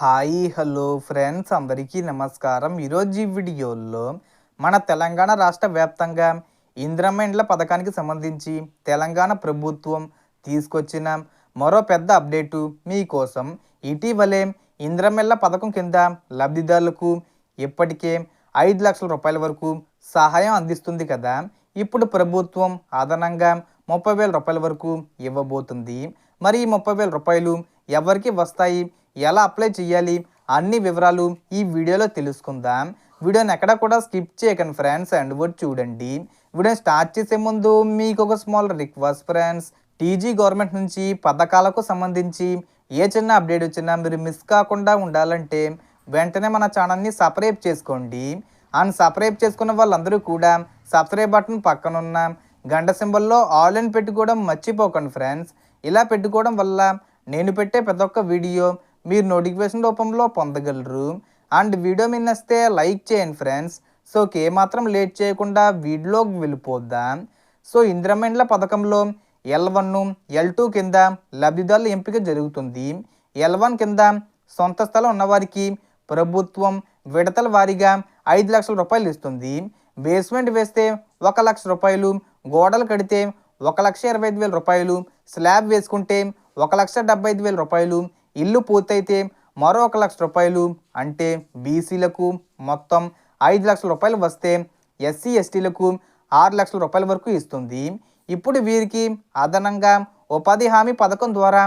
Hi hello friends అందరికీ నమస్కారం. ఈరోజు ఈ వీడియోలో మన తెలంగాణ రాష్ట్ర వ్యాప్తంగా ఇందిరమ్మ ఇండ్ల పథకానికి సంబంధించి తెలంగాణ ప్రభుత్వం తీసుకొచ్చిన మరో పెద్ద అప్డేటు మీకోసం. ఇటీవలే ఇందిరమ్మ ఇళ్ల పథకం కింద లబ్ధిదారులకు ఇప్పటికే 5 లక్షల రూపాయల వరకు సహాయం అందిస్తుంది కదా. ఇప్పుడు ప్రభుత్వం అదనంగా 30,000 రూపాయల వరకు ఇవ్వబోతుంది. మరి ఈ 30,000 రూపాయలు ఎవరికి వస్తాయి, ఎలా అప్లై చేయాలి, అన్ని వివరాలు ఈ వీడియోలో తెలుసుకుందాం. వీడియోని ఎక్కడ కూడా స్కిప్ చేయకండి ఫ్రెండ్స్, అండ్ వర్డ్ చూడండి. వీడియోని స్టార్ట్ చేసే ముందు మీకు ఒక small request friends. TG government నుంచి పథకాలకు సంబంధించి ఏ చిన్న అప్డేట్ వచ్చినా మీరు మిస్ కాకుండా ఉండాలంటే వెంటనే మన ఛానల్ని సబ్స్క్రైబ్ చేసుకోండి. అండ్ సబ్స్క్రైబ్ చేసుకున్న వాళ్ళందరూ కూడా సబ్స్క్రైబ్ బటన్ పక్కనున్న గంట సింబల్లో ఆల్ అని పెట్టుకోవడం మర్చిపోకండి ఫ్రెండ్స్. ఇలా పెట్టుకోవడం వల్ల నేను పెట్టే ప్రతి ఒక్క వీడియో మీరు నోటిఫికేషన్ రూపంలో పొందగలరు. అండ్ వీడియో మీద నచ్చితే లైక్ చేయండి ఫ్రెండ్స్. సో ఏమాత్రం లేట్ చేయకుండా వీడియోలోకి వెళ్ళిపోద్దాం. సో ఇందిరమ్మ ఇండ్ల పథకంలో L1, L2 కింద లబ్ధిదారుల ఎంపిక జరుగుతుంది. L1 కింద సొంత స్థలం ఉన్నవారికి ప్రభుత్వం విడతల వారీగా 5 లక్షల రూపాయలు ఇస్తుంది. బేస్మెంట్ వేస్తే 1 లక్ష రూపాయలు, గోడలు కడితే 1,25,000 రూపాయలు, స్లాబ్ వేసుకుంటే 1,75,000 రూపాయలు, ఇల్లు పూర్తయితే మరో 1 లక్ష రూపాయలు, అంటే బీసీలకు మొత్తం 5 లక్షల రూపాయలు వస్తే ఎస్సీ ఎస్టీలకు 6 లక్షల రూపాయల వరకు ఇస్తుంది. ఇప్పుడు వీరికి అదనంగా ఉపాధి హామీ పథకం ద్వారా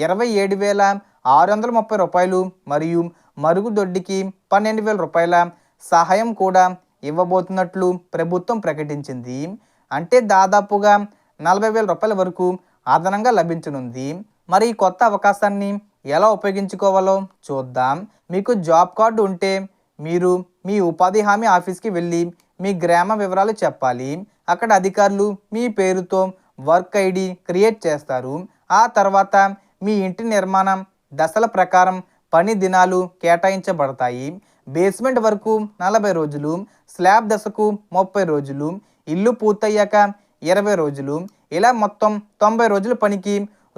27,630 రూపాయలు మరియు మరుగుదొడ్డికి 12,000 రూపాయల సహాయం కూడా ఇవ్వబోతున్నట్లు ప్రభుత్వం ప్రకటించింది. అంటే దాదాపుగా 40,000 రూపాయల వరకు అదనంగా లభించనుంది. మరి ఈ కొత్త అవకాశాన్ని ఎలా ఉపయోగించుకోవాలో చూద్దాం. మీకు జాబ్ కార్డు ఉంటే మీరు మీ ఉపాధి హామీ ఆఫీస్కి వెళ్ళి మీ గ్రామ వివరాలు చెప్పాలి. అక్కడ అధికారులు మీ పేరుతో వర్క్ ఐడి క్రియేట్ చేస్తారు. ఆ తర్వాత మీ ఇంటి నిర్మాణం దశల ప్రకారం పని దినాలు కేటాయించబడతాయి. బేస్మెంట్ వరకు 40 రోజులు, స్లాబ్ దశకు 30 రోజులు, ఇల్లు పూర్తయ్యాక 20 రోజులు, ఇలా మొత్తం 90 రోజుల పనికి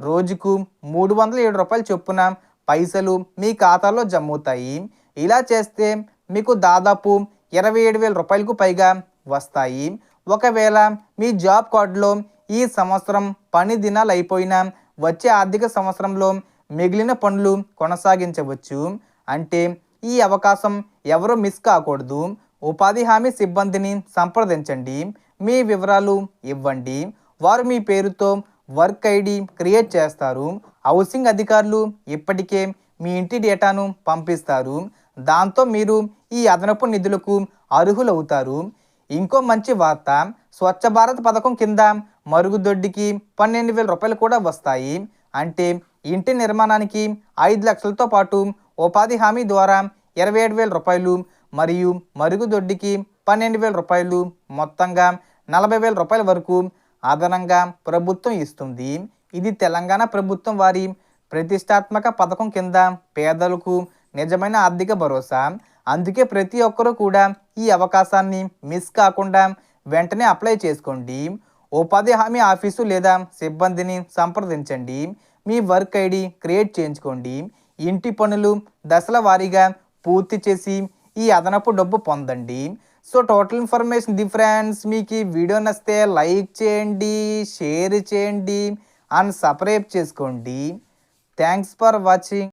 రోజుకు 307 రూపాయలు చొప్పున పైసలు మీ ఖాతాలో జమ అవుతాయి. ఇలా చేస్తే మీకు దాదాపు 27,000 రూపాయలకు పైగా వస్తాయి. ఒకవేళ మీ జాబ్ కార్డులో ఈ సంవత్సరం పని దినాలు అయిపోయినా వచ్చే ఆర్థిక సంవత్సరంలో మిగిలిన పనులు కొనసాగించవచ్చు. అంటే ఈ అవకాశం ఎవరూ మిస్ కాకూడదు. ఉపాధి హామీ సిబ్బందిని సంప్రదించండి, మీ వివరాలు ఇవ్వండి. వారు మీ పేరుతో వర్క్ ఐడి క్రియేట్ చేస్తారు. హౌసింగ్ అధికారులు ఇప్పటికే మీ ఇంటి డేటాను పంపిస్తారు. దాంతో మీరు ఈ అదనపు నిధులకు అర్హులవుతారు. ఇంకో మంచి వార్త, స్వచ్ఛ భారత్ పథకం కింద మరుగుదొడ్డికి 12,000 రూపాయలు కూడా వస్తాయి. అంటే ఇంటి నిర్మాణానికి 5 లక్షలతో పాటు ఉపాధి హామీ ద్వారా 27,000 రూపాయలు మరియు మరుగుదొడ్డికి 12,000 రూపాయలు, మొత్తంగా 40,000 రూపాయల వరకు అదనంగా ప్రభుత్వం ఇస్తుంది. ఇది తెలంగాణ ప్రభుత్వం వారి ప్రతిష్టాత్మక పథకం కింద పేదలకు నిజమైన ఆర్థిక భరోసా. అందుకే ప్రతి ఒక్కరూ కూడా ఈ అవకాశాన్ని మిస్ కాకుండా వెంటనే అప్లై చేసుకోండి. ఉపాధి హామీ ఆఫీసు లేదా సిబ్బందిని సంప్రదించండి, మీ వర్క్ ఐడి క్రియేట్ చేయించుకోండి. ఇంటి పనులు దశల వారీగా పూర్తి చేసి ఈ అదనపు డబ్బు పొందండి. So total information the friends. మీకు ఈ వీడియో నచ్చితే లైక్ చేయండి, షేర్ చేయండి అండ్ సబ్స్క్రైబ్ చేసుకోండి. Thanks for watching.